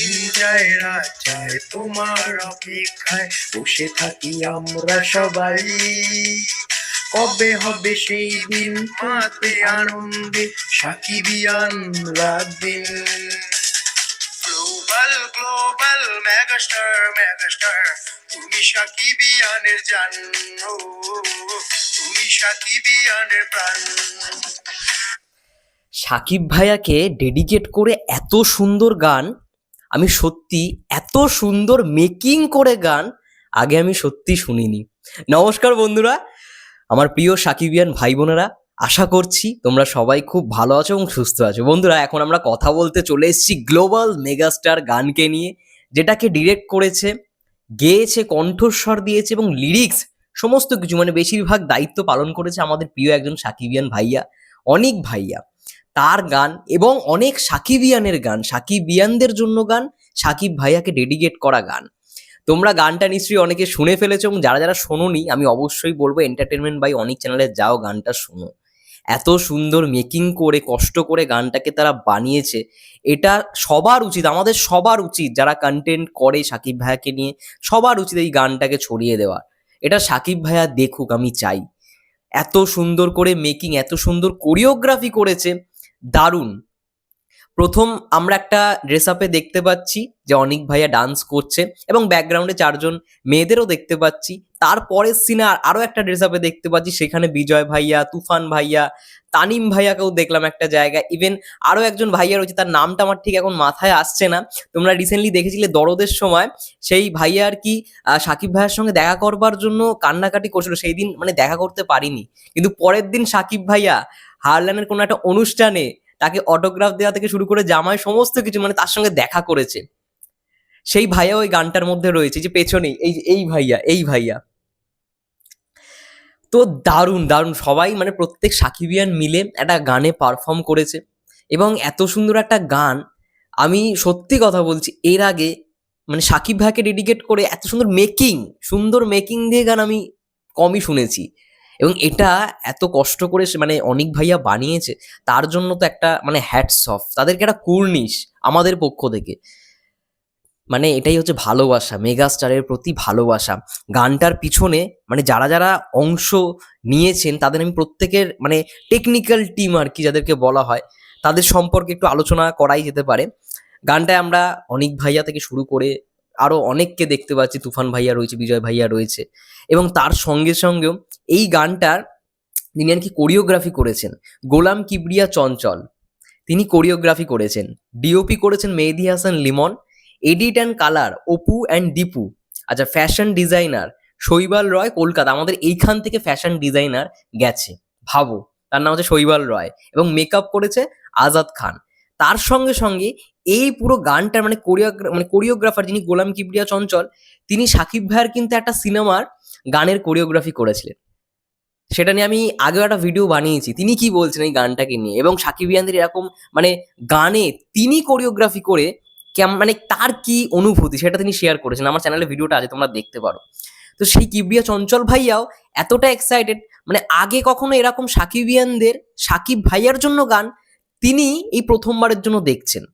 দিন যায় রাত যায় তোমার অপেক্ষায় বসে থাকি আমরা সবাই। কবে হবে সেই দিন মাতে আনন্দে সাকিবিয়ান রাত দিন। গ্লোবাল গ্লোবাল মেগাস্টার মেগাস্টার তুমি সাকিবিয়ানের জান, ও তুমি সাকিবিয়ানের প্রাণ। সাকিব ভাইয়াকে ডেডিকেট করে এত সুন্দর গান, আমি সত্যি এত সুন্দর মেকিং করে গান আগে আমি সত্যি শুনিনি। নমস্কার বন্ধুরা, আমার প্রিয় সাকিবিয়ান ভাই বোনেরা, আশা করছি তোমরা সবাই খুব ভালো আছো এবং সুস্থ আছো। বন্ধুরা, এখন আমরা কথা বলতে চলে এসেছি গ্লোবাল মেগাস্টার গানকে নিয়ে, যেটাকে ডিরেক্ট করেছে, গেয়েছে, কণ্ঠস্বর দিয়েছে এবং লিরিক্স সমস্ত কিছু মানে বেশিরভাগ দায়িত্ব পালন করেছে আমাদের প্রিয় একজন সাকিবিয়ান ভাইয়া, অনিক ভাইয়া। তার গান এবং অনেক সাকিবিয়ানের গান, সাকিবিয়ানদের জন্য গান, সাকিব ভাইয়াকে ডেডিকেট করা গান। তোমরা গানটা নিশ্চয়ই অনেকে শুনে ফেলেছো এবং যারা যারা শোনোনি আমি অবশ্যই বলবো এন্টারটেনমেন্ট বাই অনিক চ্যানেলে যাও, গানটা শোনো। এত সুন্দর মেকিং করে কষ্ট করে গানটাকে তারা বানিয়েছে, এটা সবার উচিত, আমাদের সবার উচিত, যারা কন্টেন্ট করে সাকিব ভাইয়াকে নিয়ে, সবার উচিত এই গানটাকে ছড়িয়ে দেওয়া। এটা সাকিব ভাইয়া দেখুক, আমি চাই। এত সুন্দর করে মেকিং, এত সুন্দর কোরিওগ্রাফি করেছে, দারুণ। প্রথম আমরা একটা ড্রেস আপে দেখতে পাচ্ছি যে অনিক ভাইয়া ডান্স করছে এবং ব্যাকগ্রাউন্ডে চারজন মেয়েদেরও দেখতে পাচ্ছি। তারপরের সিনে আরো একটা ড্রেস আপে দেখতে পাচ্ছি, সেখানে বিজয় ভাইয়া, তুফান ভাইয়া, তানিম ভাইয়াকেও দেখলাম একটা জায়গায়। ইভেন আরো একজন ভাইয়া রয়েছে, তার নামটা আমার ঠিক এখন মাথায় আসছে না। তোমরা রিসেন্টলি দেখেছিলে দরদের সময়, সেই ভাইয়া আর কি সাকিব ভাইয়ার সঙ্গে দেখা করবার জন্য কান্নাকাটি করছিল। সেই দিন মানে দেখা করতে পারিনি, কিন্তু পরের দিন সাকিব ভাইয়া হারলানের কোনো একটা অনুষ্ঠানে তাকে অটোগ্রাফ দেওয়া থেকে শুরু করে জামাই সমস্ত কিছু মানে তার সঙ্গে দেখা করেছে। সেই ভাইয়া ওই গানটার মধ্যে রয়েছে, যে পেছনেই এই ভাইয়া। তো দারুণ দারুণ, সবাই মানে প্রত্যেক সাকিবিয়ান মিলে একটা গানে পারফর্ম করেছে এবং এত সুন্দর একটা গান আমি সত্যি কথা বলছি এর আগে মানে সাকিব ভাইকে ডেডিকেট করে এত সুন্দর মেকিং দিয়ে গান আমি কমই শুনেছি। এবং এটা এত কষ্ট করে মানে অনিক ভাইয়া বানিয়েছে, তার জন্য তো একটা মানে হ্যাটস অফ, তাদেরকে একটা কুর্নিশ আমাদের পক্ষ থেকে। মানে এটাই হচ্ছে ভালোবাসা, মেগাস্টারের প্রতি ভালোবাসা। গানটার পিছনে মানে যারা যারা অংশ নিয়েছেন তাদের আমি প্রত্যেকের মানে টেকনিক্যাল টিম আর কি যাদেরকে বলা হয়, তাদের সম্পর্কে একটু আলোচনা করাই যেতে পারে। গানটায় আমরা অনিক ভাইয়া থেকে শুরু করে আরো অনেককে দেখতে পাচ্ছি, তুফান ভাইয়া রয়েছে, বিজয় ভাইয়া রয়েছে, এবং তার সঙ্গে সঙ্গেও এই গানটার যিনি আর কি কোরিওগ্রাফি করেছেন, গোলাম কিবরিয়া চঞ্চল, তিনি কোরিওগ্রাফি করেছেন। ডিওপি করেছেন Mehedi Hasan Limon. Edit and colour Apu and Dipu. আচ্ছা, ফ্যাশন ডিজাইনার শৈবাল রয়, কলকাতা। আমাদের এইখান থেকে ফ্যাশন ডিজাইনার গেছে, ভাবো, তার নাম হচ্ছে শৈবাল রয়। এবং মেকআপ করেছে আজাদ খান। তার সঙ্গে সঙ্গে এই পুরো গানটার মানে কোরিওগ্রাফার যিনি গোলাম কিবরিয়া চঞ্চল, তিনি সাকিব ভাইয়ের কিন্তু একটা সিনেমার গানের কোরিওগ্রাফি করেছিলেন। সেটা নিয়ে আমি আগেও একটা ভিডিও বানিয়েছি, তিনি কি বলছেন এই গানটাকে নিয়ে। এবং সাকিবিয়ানদের এরকম মানে গানে তিনি কোরিওগ্রাফি করে মানে তার কি অনুভূতি সেটা তিনি শেয়ার করেছেন, আমার চ্যানেলে ভিডিওটা আছে, তোমরা দেখতে পারো। তো সেই কিবরিয়া চঞ্চল ভাইয়াও এতটা এক্সাইটেড, মানে আগে কখনো এরকম সাকিবিয়ানদের সাকিব ভাইয়ার জন্য গান তিনি এই প্রথমবারের জন্য দেখছেন।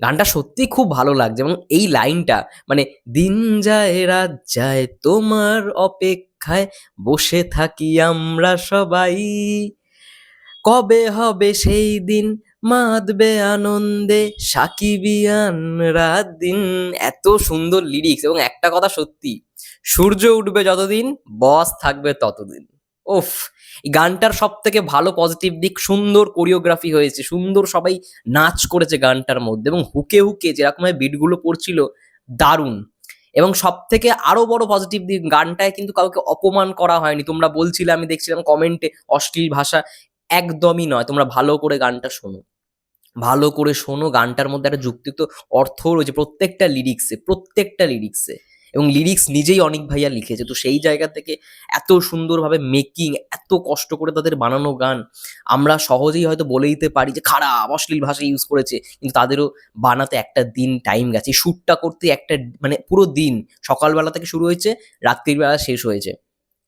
গানটা সত্যি খুব ভালো লাগছে এবং এই লাইনটা মানে দিন যায় রাত যায় তোমার অপেক্ষায় বসে থাকি আমরা সবাই, কবে হবে সেই দিন মাতবে আনন্দে সাকিবিয়ান রাত দিন। এত সুন্দর লিরিক্স এবং একটা কথা সত্যি, সূর্য উঠবে যতদিন বস থাকবে ততদিন। ওফ, এই গানটার সব থেকে ভালো পজিটিভ দিক, সুন্দর কোরিওগ্রাফি হয়েছে, সুন্দর সবাই নাচ করেছে গানটার মধ্যে এবং হুকে হুকে যেরকম বিটগুলো পড়ছিল, দারুণ। এবং সব থেকে আরো বড় পজিটিভ দিক, গানটায় কিন্তু কাউকে অপমান করা হয়নি। তোমরা বলছিলে, আমি দেখছিলাম কমেন্টে, অশ্লীল ভাষা একদমই নয়। তোমরা ভালো করে গানটা শোনো, ভালো করে শোনো, গানটার মধ্যে একটা যুক্তিযুক্ত অর্থ রয়েছে প্রত্যেকটা লিরিক্সে। এবং লিরিক্স নিজেই অনিক ভাইয়া লিখেছে, তো সেই জায়গা থেকে এত সুন্দরভাবে মেকিং, এত কষ্ট করে তাদের বানানো গান, আমরা সহজেই হয়তো বলে দিতে পারি যে খারাপ, অশ্লীল ভাষা ইউজ করেছে, কিন্তু তাদেরও বানাতে একটা দিন টাইম গেছে। শ্যুটটা করতে একটা মানে পুরো দিন, সকালবেলা থেকে শুরু হয়েছে, রাত্রিবেলা শেষ হয়েছে।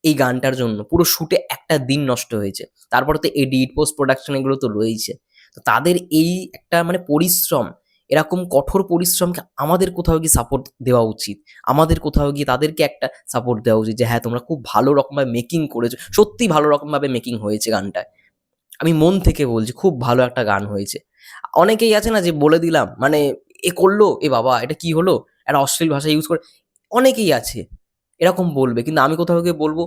এই গানটার জন্য পুরো শুটে একটা দিন নষ্ট হয়েছে। তারপরে তো এডিট, পোস্ট প্রোডাকশন এগুলো তো রয়েইছে। তো তাদের এই একটা মানে পরিশ্রম, এরকম কঠোর পরিশ্রমকে আমাদের কোথাও গিয়ে সাপোর্ট দেওয়া উচিত। আমাদের কোথাও গিয়ে তাদেরকে একটা সাপোর্ট দেওয়া উচিত যে হ্যাঁ, তোমরা খুব ভালো রকমভাবে মেকিং করেছো। সত্যিই ভালো রকমভাবে মেকিং হয়েছে গানটায়। আমি মন থেকে বলছি খুব ভালো একটা গান হয়েছে। অনেকেই আছে না যে বলে দিলাম মানে এ করলো, এ বাবা এটা কি হলো? একটা অশ্লীল ভাষা ইউজ করে অনেকেই আছে এরকম বলবে। কিন্তু আমি কোথাও গিয়ে বলব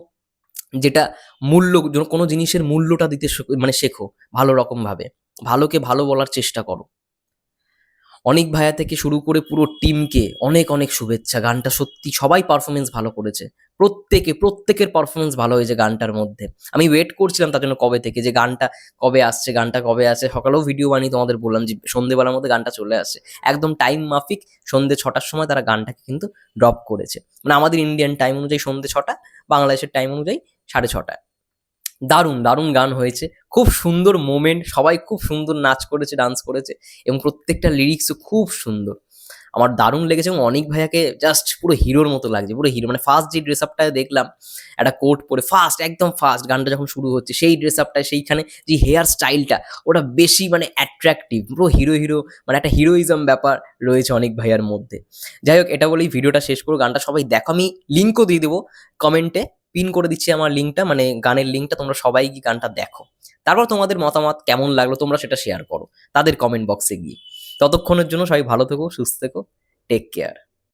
যেটা মূল্য কোনো জিনিসের মূল্যটা দিতে মানে শেখো ভালো রকমভাবে। ভালোকে ভালো বলার চেষ্টা করো। অনিক ভাইয়া থেকে শুরু করে পুরো টিমকে অনেক, অনেক শুভেচ্ছা। গানটা সত্যি সবাই পারফরম্যান্স ভালো করেছে। প্রত্যেকের পারফরম্যান্স ভালো হয়েছে গানটার মধ্যে। আমি ওয়েট করছিলাম তার জন্য কবে থেকে যে গানটা কবে আসছে। সকালেও ভিডিও বানিয়ে তোমাদের বললাম যে সন্ধ্যেবেলার মধ্যে গানটা চলে আসছে। একদম টাইম মাফিক সন্ধ্যে ৬:০০ র সময় তারা গানটাকে কিন্তু ড্রপ করেছে। মানে আমাদের ইন্ডিয়ান টাইম অনুযায়ী সন্ধ্যে ৬:০০, বাংলাদেশের টাইম অনুযায়ী ৬:৩০। দারুণ, দারুণ গান হয়েছে। খুব সুন্দর মোমেন্ট, সবাই খুব সুন্দর নাচ করেছে, ডান্স করেছে এবং প্রত্যেকটা লিরিক্সও খুব সুন্দর। আমার দারুণ লেগেছে এবং অনিক ভাইয়াকে জাস্ট পুরো হিরোর মতো লাগছে, পুরো হিরো। মানে ফার্স্ট যে ড্রেস আপটায় দেখলাম, একটা কোট পরে একদম ফার্স্ট গানটা যখন শুরু হচ্ছে, সেই ড্রেস আপটায় সেইখানে যে হেয়ার স্টাইলটা, ওটা বেশি মানে অ্যাট্রাকটিভ, পুরো হিরো, মানে একটা হিরোইজম ব্যাপার রয়েছে অনিক ভাইয়ার মধ্যে। যাই হোক, এটা বলেই ভিডিওটা শেষ করবো। গানটা সবাই দেখো, আমি লিঙ্কও দিয়ে দেবো কমেন্টে, পিন করে দিচ্ছি আমার লিঙ্কটা, মানে গানের লিঙ্কটা। তোমরা সবাই গিয়ে গানটা দেখো, তারপর তোমাদের মতামত কেমন লাগলো তোমরা সেটা শেয়ার করো তাদের কমেন্ট বক্সে গিয়ে। ততক্ষণের জন্য সবাই ভালো থেকো, সুস্থ থেকো, টেক কেয়ার।